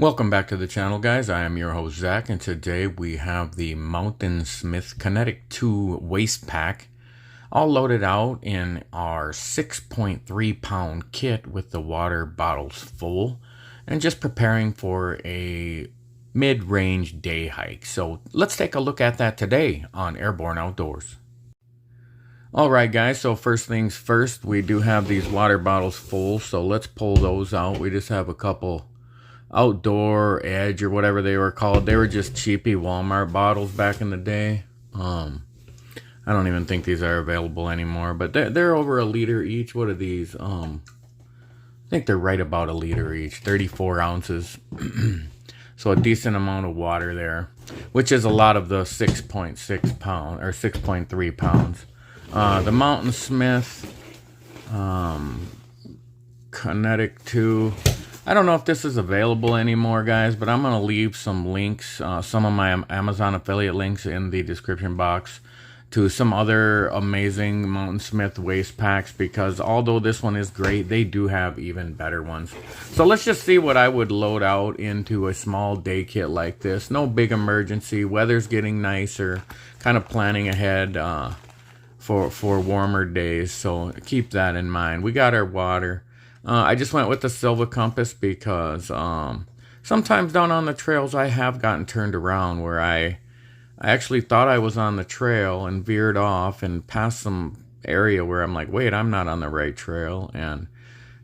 Welcome back to the channel, guys. I am your host Zach, and today we have the Mountain Smith Kinetic 2 waist pack all loaded out in our 6.3 pound kit with the water bottles full and just preparing for a mid-range day hike. So let's take a look at that today on Airborne Outdoors. Alright guys, so first things first, we do have these water bottles full, so let's pull those out. We just have a couple Outdoor Edge or whatever they were called. They were just cheapy Walmart bottles back in the day. I don't even think these are available anymore, but they're over a liter each. What are these? I think they're right about a liter each, 34 ounces. So a decent amount of water there, which is a lot of the 6.6 pound or 6.3 pounds. The Mountain Smith Kinetic 2. I don't know if this is available anymore, guys, but I'm going to leave some links, some of my Amazon affiliate links in the description box to some other amazing Mountain Smith waist packs, because although this one is great, they do have even better ones. So let's just see what I would load out into a small day kit like this. No big emergency. Weather's getting nicer. Kind of planning ahead for warmer days, so keep that in mind. We got our water. I just went with the Silva compass because sometimes down on the trails I have gotten turned around where I actually thought I was on the trail and veered off and passed some area where I'm like, wait, I'm not on the right trail. And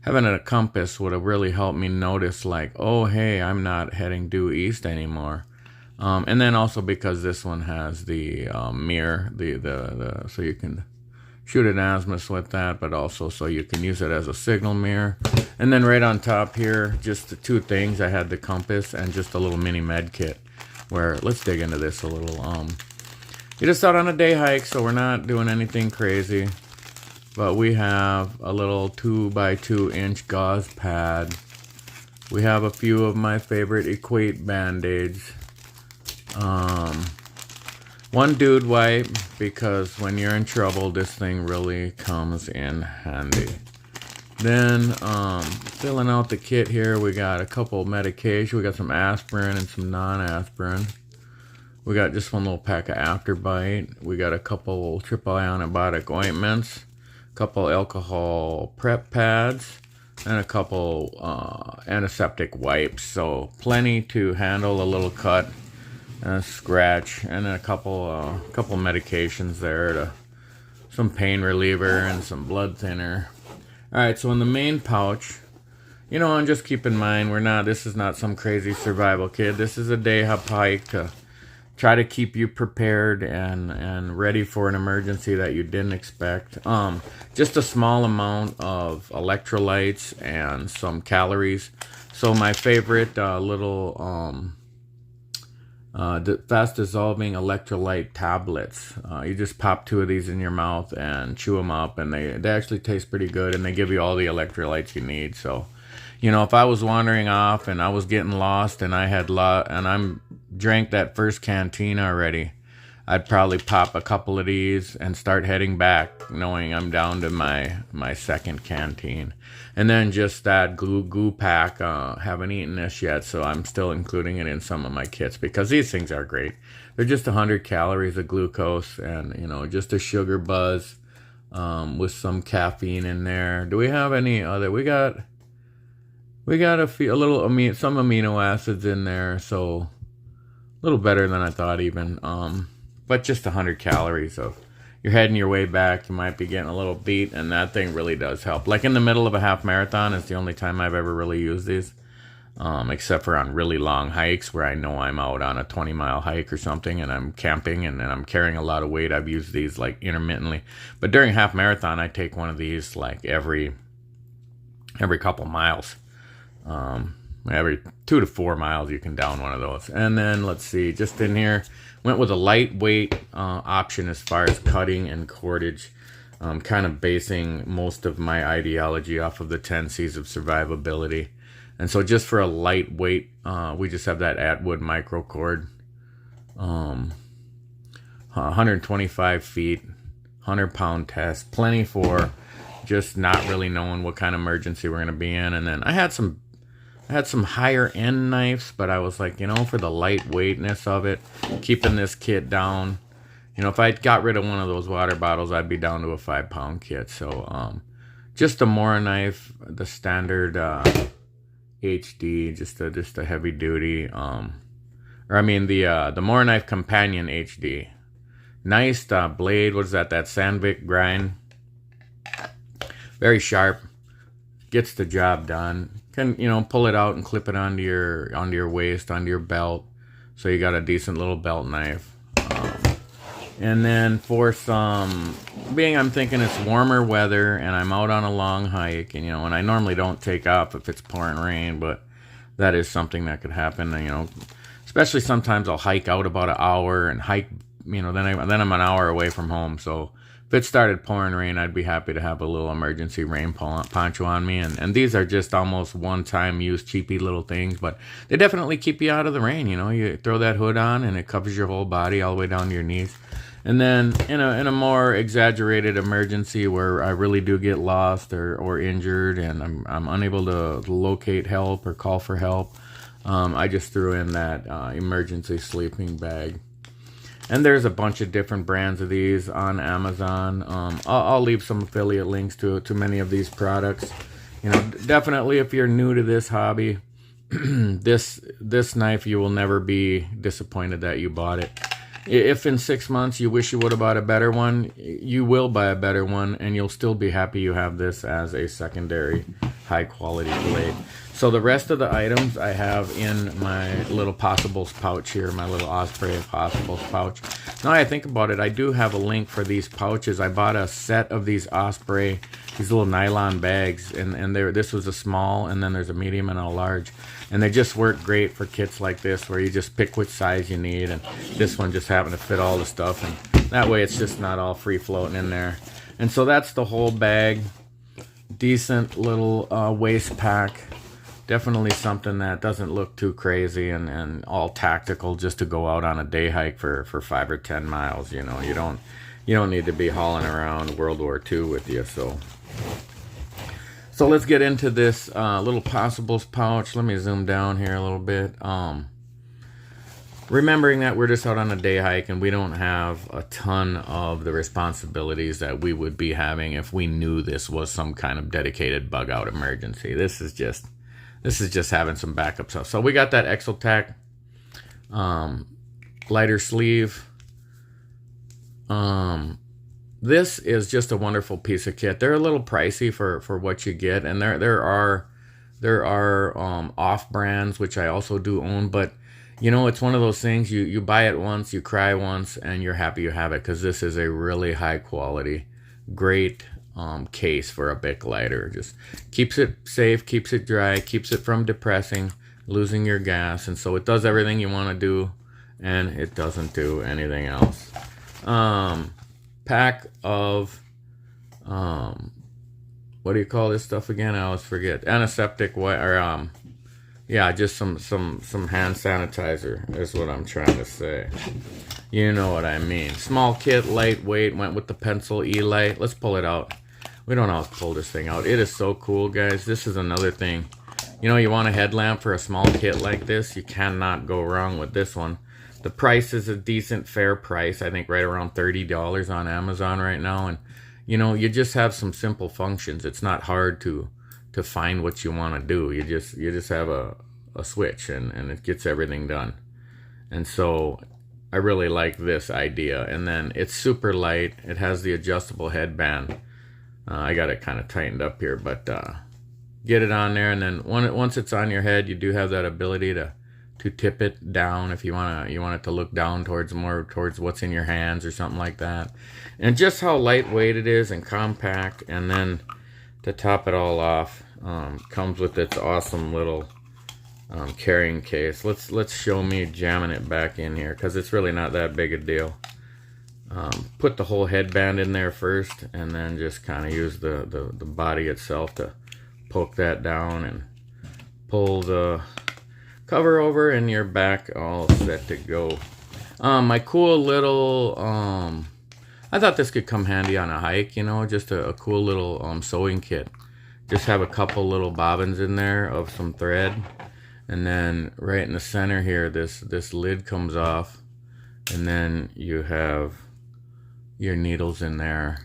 having a compass would have really helped me notice, like, oh, hey, I'm not heading due east anymore. And then also because this one has the mirror, so you can shoot an azimuth with that, but also so you can use it as a signal mirror. And then right on top here, just the two things. I had the compass and just a little mini med kit, where let's dig into this a little. You're just out on a day hike, so we're not doing anything crazy, but we have a little 2x2 inch gauze pad. We have a few of my favorite Equate band-aids. One dude wipe, because when you're in trouble, this thing really comes in handy. Then, filling out the kit here, we got a couple of medication. We got some aspirin and some non-aspirin. We got just one little pack of Afterbite. We got a couple triple antibiotic ointments, a couple alcohol prep pads, and a couple antiseptic wipes. So plenty to handle a little cut and a scratch, and a couple medications there, some pain reliever and some blood thinner. Alright, so in the main pouch, you know, and just keep in mind, this is not some crazy survival kit. This is a day hike to try to keep you prepared and ready for an emergency that you didn't expect. Just a small amount of electrolytes and some calories. So my favorite little fast dissolving electrolyte tablets. You just pop 2 of these in your mouth and chew them up, and they actually taste pretty good, and they give you all the electrolytes you need. So, you know, if I was wandering off and I was getting lost and I'm drank that first canteen already, I'd probably pop a couple of these and start heading back, knowing I'm down to my second canteen. And then just that goo pack, haven't eaten this yet, so I'm still including it in some of my kits, because these things are great. They're just 100 calories of glucose and, you know, just a sugar buzz with some caffeine in there. Do we have any other? We got some amino acids in there, so a little better than I thought even. But just 100 calories of, you're heading your way back, you might be getting a little beat, and that thing really does help. Like in the middle of a half marathon is the only time I've ever really used these, except for on really long hikes where I know I'm out on a 20-mile hike or something and I'm camping and I'm carrying a lot of weight. I've used these like intermittently. But during half marathon, I take one of these like every couple miles. Every 2 to 4 miles you can down one of those. And then let's see, just in here, went with a lightweight option as far as cutting and cordage. Kind of basing most of my ideology off of the 10 C's of survivability. And so just for a lightweight, we just have that Atwood Micro cord. 125 feet, 100-pound test. Plenty for just not really knowing what kind of emergency we're going to be in. And then I had some I had some higher end knives, but I was like, you know, for the lightweightness of it, keeping this kit down. You know, if I got rid of one of those water bottles, I'd be down to a 5-pound kit. So, just a MoraKniv, the standard HD, just a heavy duty, the MoraKniv Companion HD. Nice blade. What is that? That Sandvik grind. Very sharp. Gets the job done. Can, you know, pull it out and clip it onto your waist, onto your belt. So you got a decent little belt knife. And then for some, I'm thinking it's warmer weather and I'm out on a long hike, and, you know, and I normally don't take off if it's pouring rain, but that is something that could happen, you know, especially sometimes I'll hike out about an hour and hike, you know, then I'm an hour away from home. So if it started pouring rain, I'd be happy to have a little emergency rain poncho on me. And these are just almost one-time use, cheapy little things, but they definitely keep you out of the rain. You know, you throw that hood on and it covers your whole body all the way down to your knees. And then in a more exaggerated emergency where I really do get lost or injured and I'm unable to locate help or call for help, I just threw in that emergency sleeping bag. And there's a bunch of different brands of these on Amazon. I'll leave some affiliate links to many of these products. You know, definitely if you're new to this hobby, this knife, you will never be disappointed that you bought it. If in 6 months you wish you would have bought a better one, you will buy a better one, and you'll still be happy you have this as a secondary high-quality blade. So the rest of the items I have in my little Possibles pouch here, my little Osprey Possibles pouch. Now I think about it, I do have a link for these pouches. I bought a set of these Osprey, these little nylon bags, and this was a small, and then there's a medium and a large. And they just work great for kits like this where you just pick which size you need, and this one just happened to fit all the stuff, and that way it's just not all free floating in there. And so that's the whole bag. Decent little waist pack. Definitely something that doesn't look too crazy and all tactical just to go out on a day hike for 5 or 10 miles. You know, you don't need to be hauling around World War II with you. So let's get into this little Possibles pouch. Let me zoom down here a little bit. Remembering that we're just out on a day hike and we don't have a ton of the responsibilities that we would be having if we knew this was some kind of dedicated bug out emergency. This is just having some backup stuff. So we got that EzoTac lighter sleeve. This is just a wonderful piece of kit. They're a little pricey for what you get, and there are off brands which I also do own, but you know, it's one of those things you buy it once, you cry once, and you're happy you have it, because this is a really high quality, great case for a Bic lighter. Just keeps it safe, keeps it dry, keeps it from depressing, losing your gas, and so it does everything you want to do, and it doesn't do anything else. Pack of what do you call this stuff again? I always forget. Antiseptic yeah, just some hand sanitizer is what I'm trying to say. You know what I mean. Small kit, lightweight, went with the Petzl E-lite. Let's pull it out. We don't always pull this thing out. It is so cool, guys. This is another thing. You know, you want a headlamp for a small kit like this, you cannot go wrong with this one. The price is a decent, fair price. I think right around $30 on Amazon right now. And, you know, you just have some simple functions. It's not hard to find what you want to do. You just have a switch and it gets everything done. And so I really like this idea. And then it's super light. It has the adjustable headband. I got it kind of tightened up here, but get it on there. And then once it's on your head, you do have that ability to tip it down if you want it to look down towards what's in your hands or something like that. And just how lightweight it is and compact. And then to top it all off, comes with its awesome little carrying case. Let's show me jamming it back in here, because it's really not that big a deal. Put the whole headband in there first, and then just kind of use the body itself to poke that down and pull the cover over, and you're back all set to go. My cool little I thought this could come handy on a hike, you know, just a cool little sewing kit. just have a couple little bobbins in there of some thread, and then right in the center here, this lid comes off, and then you have your needles in there.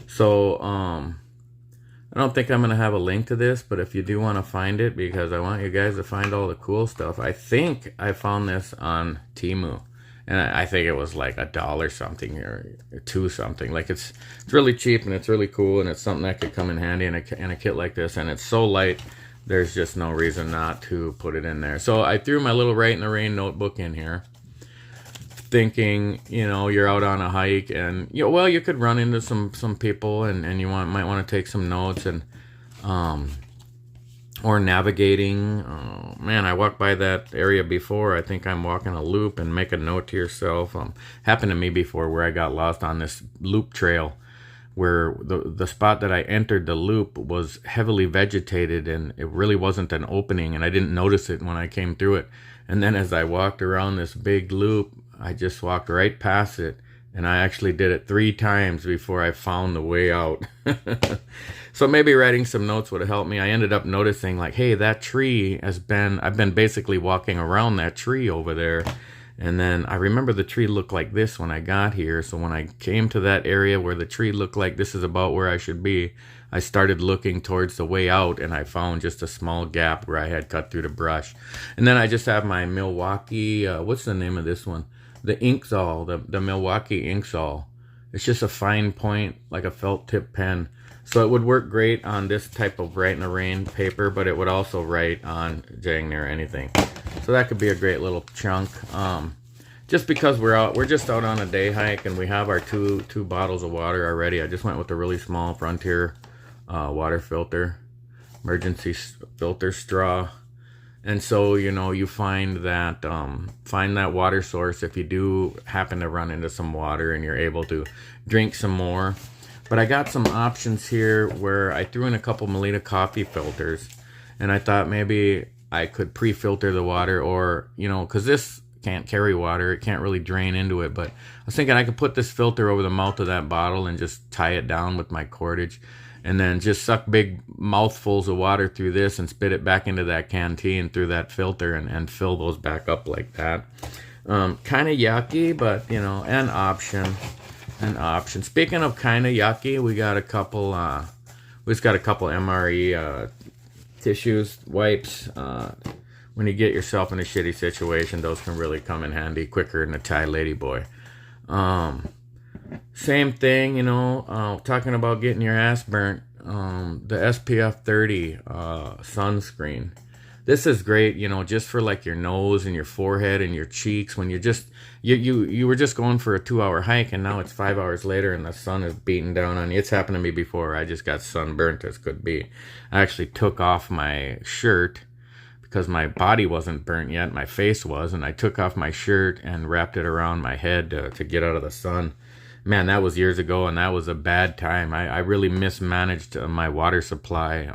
So I don't think I'm gonna have a link to this, but if you do want to find it, because I want you guys to find all the cool stuff. I think I found this on Temu, and I think it was like $1 something or $2 something. Like it's really cheap, and it's really cool, and it's something that could come in handy in a kit like this. And it's so light, there's just no reason not to put it in there. So I threw my little Right in the Rain notebook in here, thinking, you know, you're out on a hike, and well, you could run into some people, and you might want to take some notes, and or navigating. Man, I walked by that area before. I think I'm walking a loop, and make a note to yourself. Happened to me before, where I got lost on this loop trail, where the spot that I entered the loop was heavily vegetated, and it really wasn't an opening, and I didn't notice it when I came through it. And then as I walked around this big loop, I just walked right past it, and I actually did it 3 times before I found the way out. So maybe writing some notes would have helped me. I ended up noticing, like, hey, that tree I've been basically walking around that tree over there. And then I remember the tree looked like this when I got here. So when I came to that area where the tree looked like this is about where I should be, I started looking towards the way out, and I found just a small gap where I had cut through the brush. And then I just have my Milwaukee, what's the name of this one? The Inksaw, the Milwaukee Inksaw. It's just a fine point, like a felt tip pen. So it would work great on this type of Right in the Rain paper, but it would also write on dang near anything. So that could be a great little chunk. Just because we're just out on a day hike, and we have our two bottles of water already. I just went with a really small Frontier water filter, emergency filter straw. And so, you know, you find that water source if you do happen to run into some water, and you're able to drink some more. But I got some options here where I threw in a couple Melita coffee filters, and I thought maybe I could pre-filter the water, or, you know, because this can't carry water, it can't really drain into it. But I was thinking I could put this filter over the mouth of that bottle and just tie it down with my cordage, and then just suck big mouthfuls of water through this and spit it back into that canteen through that filter, and fill those back up like that. Kind of yucky, but, you know, an option. Speaking of kind of yucky, we got a couple MRE tissues, wipes. When you get yourself in a shitty situation, those can really come in handy quicker than a Thai ladyboy. Same thing, you know, talking about getting your ass burnt. The SPF 30 sunscreen. This is great, you know, just for like your nose and your forehead and your cheeks, when you're just you were just going for a 2-hour hike, and now it's 5 hours later and the sun is beating down on you. It's happened to me before. I just got sunburnt as could be. I actually took off my shirt because my body wasn't burnt yet, my face was, and I took off my shirt and wrapped it around my head to get out of the sun. Man, that was years ago, and that was a bad time. I really mismanaged my water supply.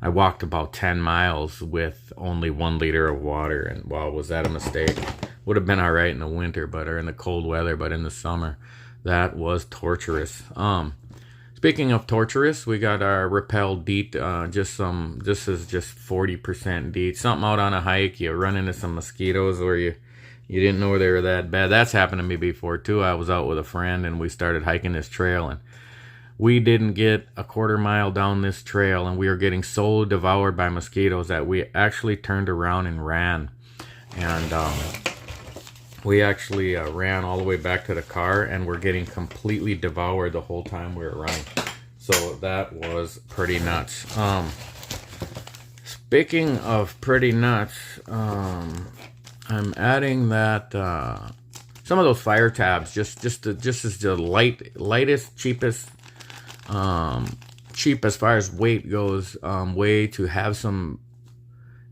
I walked about 10 miles with only 1 liter of water, and wow, was that a mistake. Would have been all right in the winter, or in the cold weather, but in the summer, that was torturous. Speaking of torturous, we got our Repel DEET, this is just 40% DEET. Something out on a hike, you run into some mosquitoes, or you didn't know they were that bad. That's happened to me before too. I was out with a friend, and we started hiking this trail, and we didn't get a 1/4 mile down this trail, and we were getting so devoured by mosquitoes that we actually turned around and ran. And we actually ran all the way back to the car, and we're getting completely devoured the whole time we were running. So that was pretty nuts. Speaking of pretty nuts, I'm adding that some of those fire tabs, just as the lightest, cheapest, cheap as far as weight goes, way to have some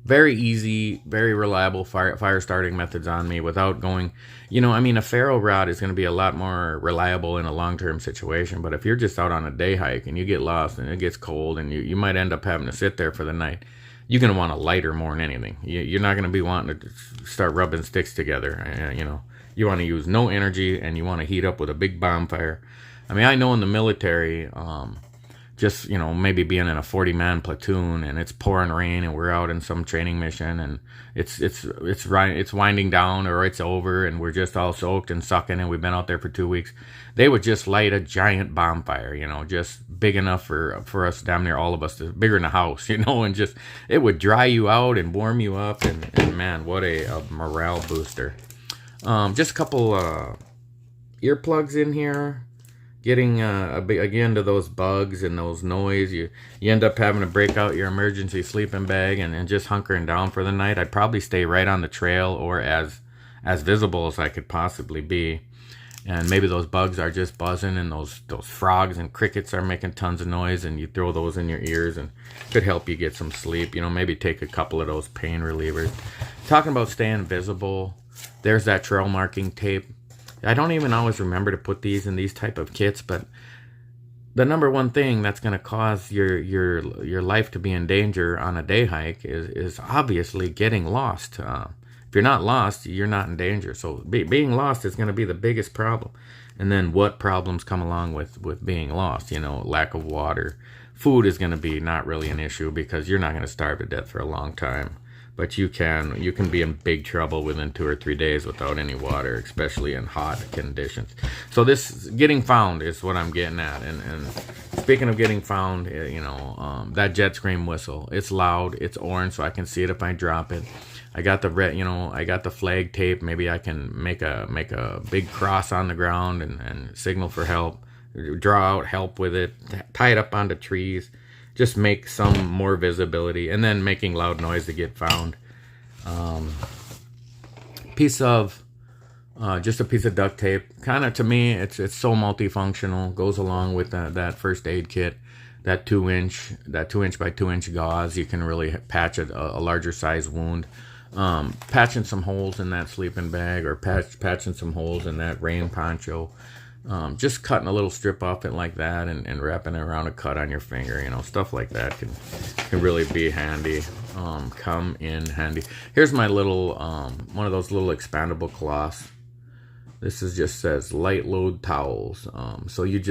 very easy, very reliable fire starting methods on me without going, you know, I mean, a ferro rod is going to be a lot more reliable in a long-term situation, but if you're just out on a day hike and you get lost and it gets cold and you might end up having to sit there for the night, you're going to want a lighter more than anything. You're not going to be wanting to start rubbing sticks together. You know, you want to use no energy, and you want to heat up with a big bonfire. I mean, I know in the military, just, you know, maybe being in a 40-man platoon and it's pouring rain and we're out in some training mission and it's winding down or it's over and we're just all soaked and sucking and we've been out there for 2 weeks. They would just light a giant bonfire, you know, just big enough for us, damn near all of us, bigger than a house, you know, and just, it would dry you out and warm you up, and man, what a morale booster. Just a couple earplugs in here. Getting again to those bugs and those noise, you end up having to break out your emergency sleeping bag and just hunkering down for the night. I'd probably stay right on the trail or as visible as I could possibly be. And maybe those bugs are just buzzing and those frogs and crickets are making tons of noise, and you throw those in your ears and could help you get some sleep. You know, maybe take a couple of those pain relievers. Talking about staying visible, there's that trail marking tape. I don't even always remember to put these in these type of kits, but the number one thing that's going to cause your life to be in danger on a day hike is obviously getting lost. If you're not lost, you're not in danger. So being lost is going to be the biggest problem. And then what problems come along with being lost? You know, lack of water. Food is going to be not really an issue because you're not going to starve to death for a long time. But you can be in big trouble within 2 or 3 days without any water, especially in hot conditions. So this getting found is what I'm getting at. And speaking of getting found, you know, that jet scream whistle, it's loud, it's orange, so I can see it if I drop it. I got the red, you know, I got the flag tape. Maybe I can make a big cross on the ground and signal for help. Draw out help with it. Tie it up onto trees. Just make some more visibility, and then making loud noise to get found. Just a piece of duct tape. Kind of, to me, it's so multifunctional. Goes along with that first aid kit. That 2-inch by 2-inch gauze. You can really patch a larger size wound. Patching some holes in that sleeping bag, or patching some holes in that rain poncho. Just cutting a little strip off it like that and wrapping it around a cut on your finger, you know, stuff like that can really be handy. Come in handy. Here's my little one of those little expandable cloths. This just says light load towels. So you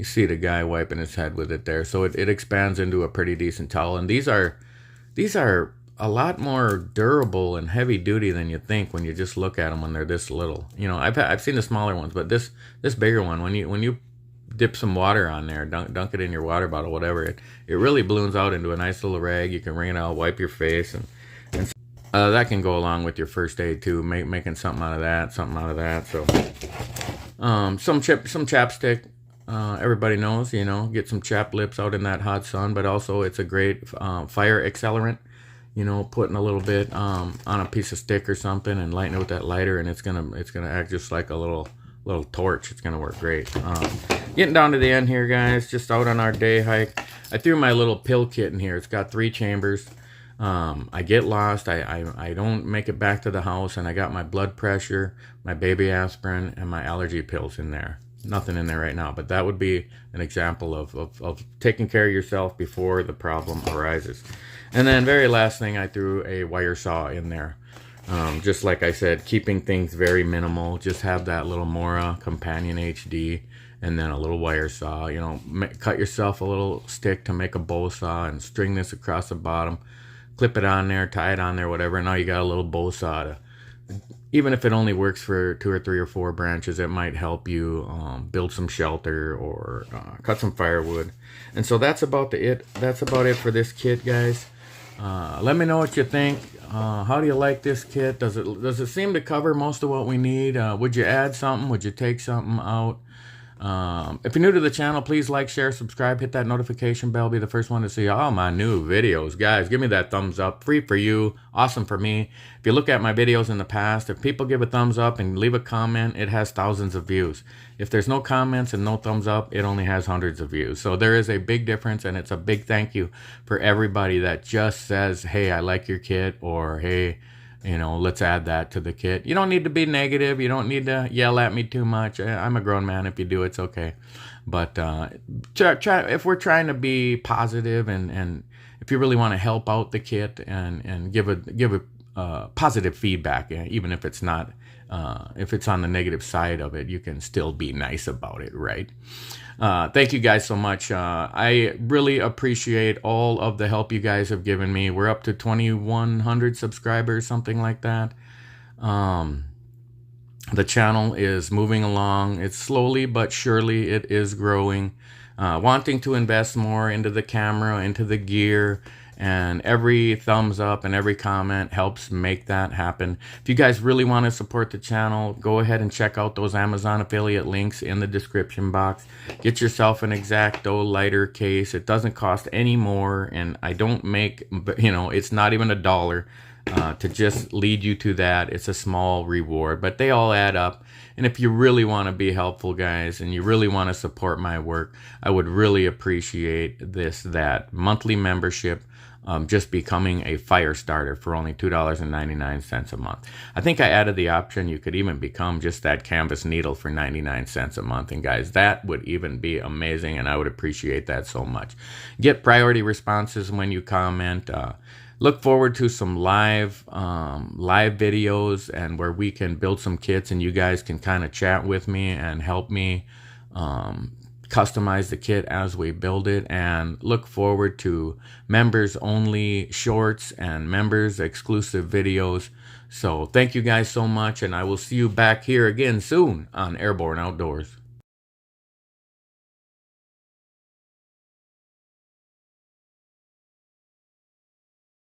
see the guy wiping his head with it there. So it expands into a pretty decent towel, and these are a lot more durable and heavy duty than you think when you just look at them when they're this little. You know, I've seen the smaller ones, but this bigger one, when you dip some water on there, dunk it in your water bottle, whatever, it really balloons out into a nice little rag. You can wring it out, wipe your face, and that can go along with your first aid too, making something out of that. So some chapstick. Everybody knows, you know, get some chapped lips out in that hot sun, but also it's a great fire accelerant. You know, putting a little bit on a piece of stick or something and lighting it with that lighter, and it's gonna act just like a little torch. It's gonna work great. Getting down to the end here, guys, just out on our day hike. I threw my little pill kit in here. It's got 3 chambers. I get lost. I don't make it back to the house, and I got my blood pressure, my baby aspirin, and my allergy pills in there. Nothing in there right now, but that would be an example of taking care of yourself before the problem arises. And then very last thing, I threw a wire saw in there. Just like I said, keeping things very minimal. Just have that little MoraKniv Companion HD and then a little wire saw. You know, cut yourself a little stick to make a bow saw and string this across the bottom. Clip it on there, tie it on there, whatever. Now you got a little bow saw to, even if it only works for 2 or 3 or 4 branches, it might help you build some shelter or cut some firewood. And so that's about it. That's about it for this kit, guys. Let me know what you think. How do you like this kit? Does it seem to cover most of what we need? Would you add something? Would you take something out? If you're new to the channel, please like, share, subscribe, hit that notification bell, be the first one to see all my new videos. Guys, give me that thumbs up. Free for you, awesome for me. If you look at my videos in the past, if people give a thumbs up and leave a comment, it has thousands of views. If there's no comments and no thumbs up, it only has hundreds of views. So there is a big difference, and it's a big thank you for everybody that just says, hey, I like your kit, or hey, you know, let's add that to the kit. You don't need to be negative. You don't need to yell at me too much. I'm a grown man. If you do, it's okay. But try, if we're trying to be positive, and if you really want to help out the kit and give a positive feedback, even if it's not if it's on the negative side of it, you can still be nice about it, right? Thank you guys so much. I really appreciate all of the help you guys have given me. We're up to 2,100 subscribers, something like that. The channel is moving along. It's slowly but surely it is growing. Wanting to invest more into the camera, into the gear, and every thumbs up and every comment helps make that happen. If you guys really want to support the channel, go ahead and check out those Amazon affiliate links in the description box. Get yourself an X-Acto lighter case. It doesn't cost any more, and I don't make, you know, it's not even $1 to just lead you to that. It's a small reward, but they all add up. And if you really want to be helpful, guys, and you really want to support my work, I would really appreciate that monthly membership, just becoming a fire starter for only $2.99 a month. I think I added the option you could even become just that canvas needle for 99 cents a month. And guys, that would even be amazing, and I would appreciate that so much. Get priority responses when you comment. Look forward to some live videos, and where we can build some kits and you guys can kind of chat with me and help me customize the kit as we build it. And look forward to members only shorts and members exclusive videos. So thank you guys so much, and I will see you back here again soon on Airborne Outdoors.